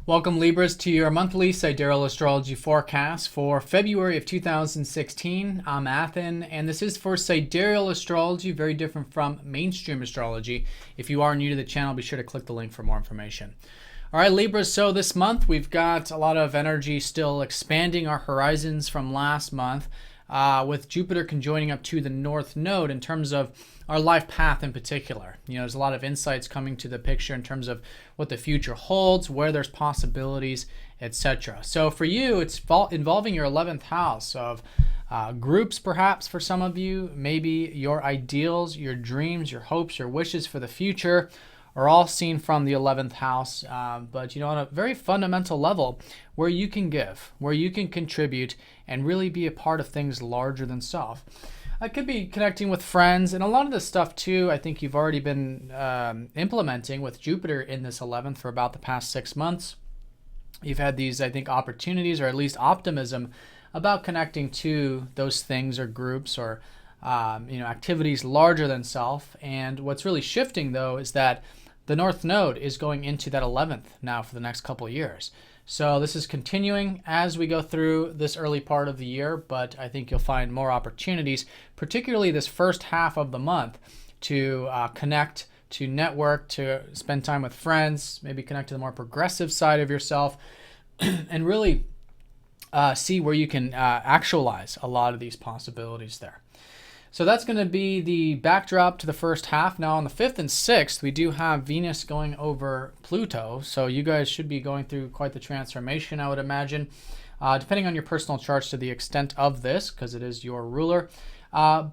Welcome, Libras, to your monthly Sidereal Astrology forecast for February of 2016. I'm Athen, and this is for Sidereal Astrology, very different from mainstream astrology. If you are new to the channel, be sure to click the link for more information. All right, Libras, so this month we've got a lot of energy still expanding our horizons from last month, with Jupiter conjoining up to the North Node in terms of our life path in particular. There's a lot of insights coming to the picture in terms of what the future holds, where there's possibilities, etc. So for you, it's involving your 11th house of groups, perhaps for some of you. Maybe your ideals, your dreams, your hopes, your wishes for the future are all seen from the 11th house, but on a very fundamental level, where you can give, where you can contribute, and really be a part of things larger than self. I could be connecting with friends, and a lot of this stuff too, I think you've already been implementing with Jupiter in this 11th for about the past 6 months. You've had these, I think, opportunities, or at least optimism about connecting to those things or groups or activities larger than self. And what's really shifting, though, is that the North Node is going into that 11th now for the next couple of years. So this is continuing as we go through this early part of the year, but I think you'll find more opportunities, particularly this first half of the month, to connect, to network, to spend time with friends, maybe connect to the more progressive side of yourself, and really see where you can actualize a lot of these possibilities there. So that's going to be the backdrop to the first half. Now on the 5th and 6th, we do have Venus going over Pluto. So you guys should be going through quite the transformation, I would imagine, depending on your personal charts to the extent of this, because it is your ruler.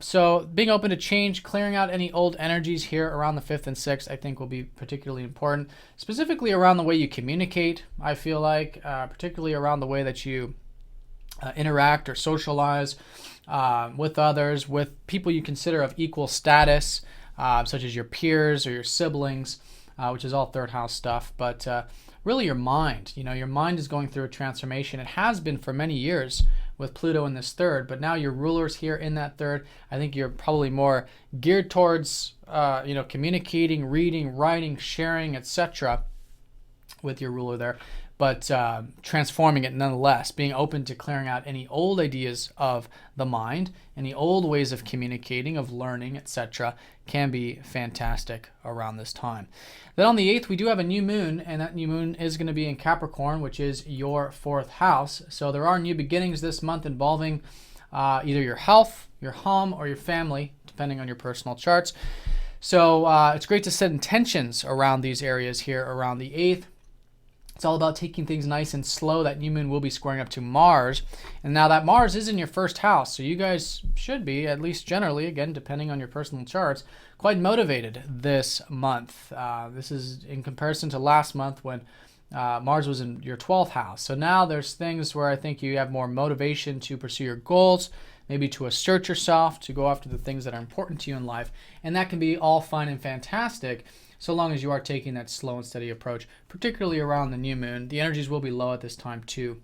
So being open to change, clearing out any old energies here around the 5th and 6th, I think will be particularly important, specifically around the way you communicate, I feel like, particularly around the way that you interact or socialize with others, with people you consider of equal status, such as your peers or your siblings, which is all third house stuff. But really your mind, your mind is going through a transformation. It has been for many years with Pluto in this third, but now your ruler's here in that third. I think you're probably more geared towards, communicating, reading, writing, sharing, etc. with your ruler there. But transforming it nonetheless, being open to clearing out any old ideas of the mind, any old ways of communicating, of learning, etc., can be fantastic around this time. Then on the 8th, we do have a new moon, and that new moon is going to be in Capricorn, which is your 4th house. So there are new beginnings this month involving either your health, your home, or your family, depending on your personal charts. So it's great to set intentions around these areas here around the 8th. It's all about taking things nice and slow. That new moon will be squaring up to Mars. And now that Mars is in your 1st house. So you guys should be, at least generally, again, depending on your personal charts, quite motivated this month. This is in comparison to last month when Mars was in your 12th house. So now there's things where I think you have more motivation to pursue your goals, maybe to assert yourself, to go after the things that are important to you in life. And that can be all fine and fantastic, so long as you are taking that slow and steady approach, particularly around the new moon. The energies will be low at this time too,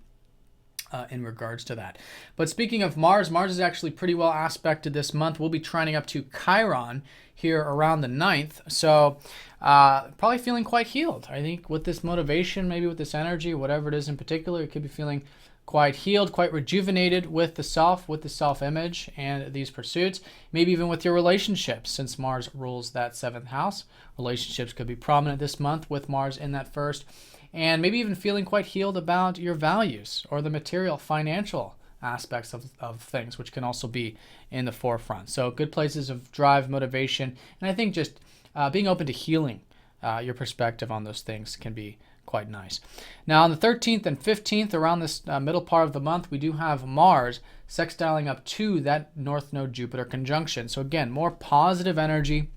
in regards to that. But speaking of Mars, Mars is actually pretty well aspected this month. We'll be trining up to Chiron here around the 9th. So probably feeling quite healed. I think with this motivation, maybe with this energy, whatever it is in particular, you could be feeling quite healed, quite rejuvenated with the self, with the self-image and these pursuits, maybe even with your relationships, since Mars rules that 7th house. Relationships could be prominent this month with Mars in that 1st, and maybe even feeling quite healed about your values or the material, financial aspects of things, which can also be in the forefront. So good places of drive, motivation, and I think just being open to healing your perspective on those things can be quite nice. Now on the 13th and 15th, around this middle part of the month, we do have Mars sextiling up to that North Node Jupiter conjunction. So again, more positive energy,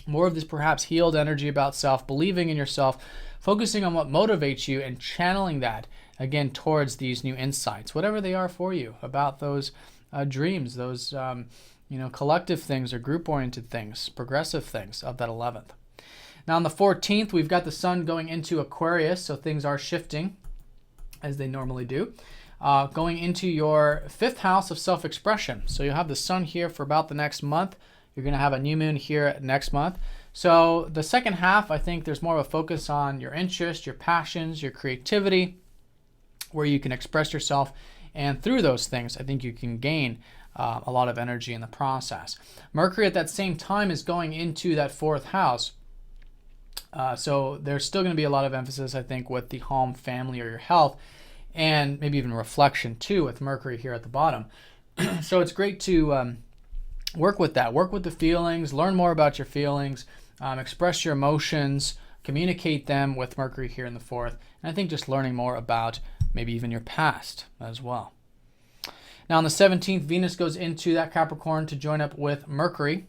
more of this perhaps healed energy about self, believing in yourself, focusing on what motivates you and channeling that again towards these new insights, whatever they are for you, about those dreams, those collective things or group-oriented things, progressive things of that 11th. Now on the 14th, we've got the sun going into Aquarius, so things are shifting as they normally do. Going into your 5th house of self-expression. So you'll have the sun here for about the next month. You're going to have a new moon here next month. So the second half, I think there's more of a focus on your interest, your passions, your creativity, where you can express yourself. And through those things, I think you can gain a lot of energy in the process. Mercury at that same time is going into that fourth house. So there's still going to be a lot of emphasis, I think, with the home, family, or your health, and maybe even reflection too with Mercury here at the bottom. So it's great to work with that, work with the feelings, learn more about your feelings, express your emotions, communicate them with Mercury here in the fourth. And I think just learning more about maybe even your past as well. Now on the 17th, Venus goes into that Capricorn to join up with Mercury.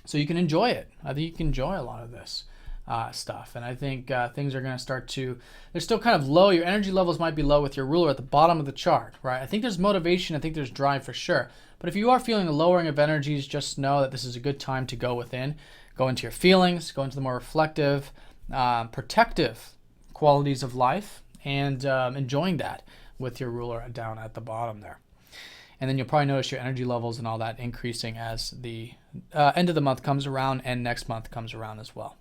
So you can enjoy it. I think you can enjoy a lot of this stuff. And I think things are going to start to, they're still kind of low. Your energy levels might be low with your ruler at the bottom of the chart, right? I think there's motivation. I think there's drive for sure. But if you are feeling a lowering of energies, just know that this is a good time to go within, go into your feelings, go into the more reflective, protective qualities of life, and enjoying that with your ruler down at the bottom there. And then you'll probably notice your energy levels and all that increasing as the end of the month comes around and next month comes around as well.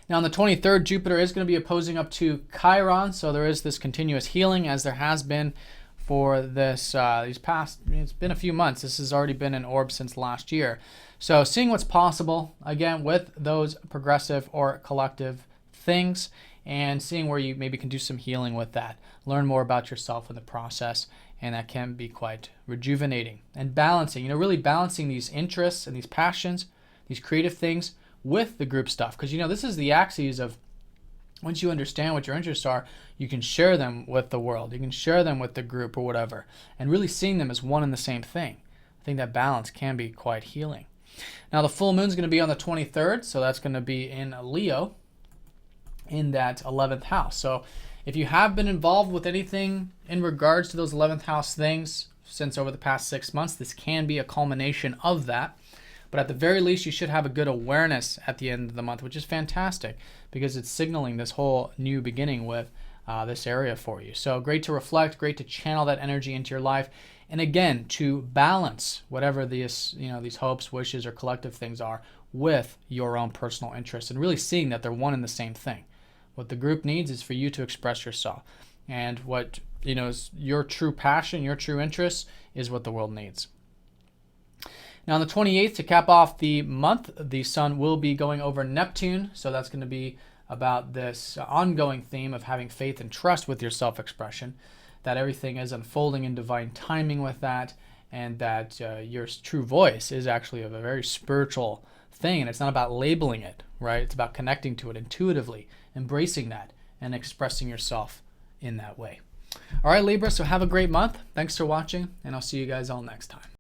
Now on the 23rd, Jupiter is going to be opposing up to Chiron, so there is this continuous healing as there has been for this these past, it's been a few months. This has already been an orb since last year. So seeing what's possible, again, with those progressive or collective things, and seeing where you maybe can do some healing with that. Learn more about yourself in the process, and that can be quite rejuvenating. And balancing, really balancing these interests and these passions, these creative things with the group stuff. Because, this is the axes of, once you understand what your interests are, you can share them with the world. You can share them with the group or whatever, and really seeing them as one and the same thing. I think that balance can be quite healing. Now the full moon is going to be on the 23rd, so that's going to be in Leo, in that 11th house. So if you have been involved with anything in regards to those 11th house things since over the past 6 months, this can be a culmination of that. But at the very least, you should have a good awareness at the end of the month, which is fantastic because it's signaling this whole new beginning with this area for you. So great to reflect, great to channel that energy into your life. And again, to balance whatever these hopes, wishes, or collective things are with your own personal interests, and really seeing that they're one and the same thing. What the group needs is for you to express yourself. And what is your true passion, your true interest, is what the world needs. Now on the 28th, to cap off the month, the sun will be going over Neptune. So that's going to be about this ongoing theme of having faith and trust with your self-expression, that everything is unfolding in divine timing with that, and that your true voice is actually a very spiritual thing, and it's not about labeling it, right? It's about connecting to it intuitively, embracing that, and expressing yourself in that way. All right, Libra, so have a great month. Thanks for watching, and I'll see you guys all next time.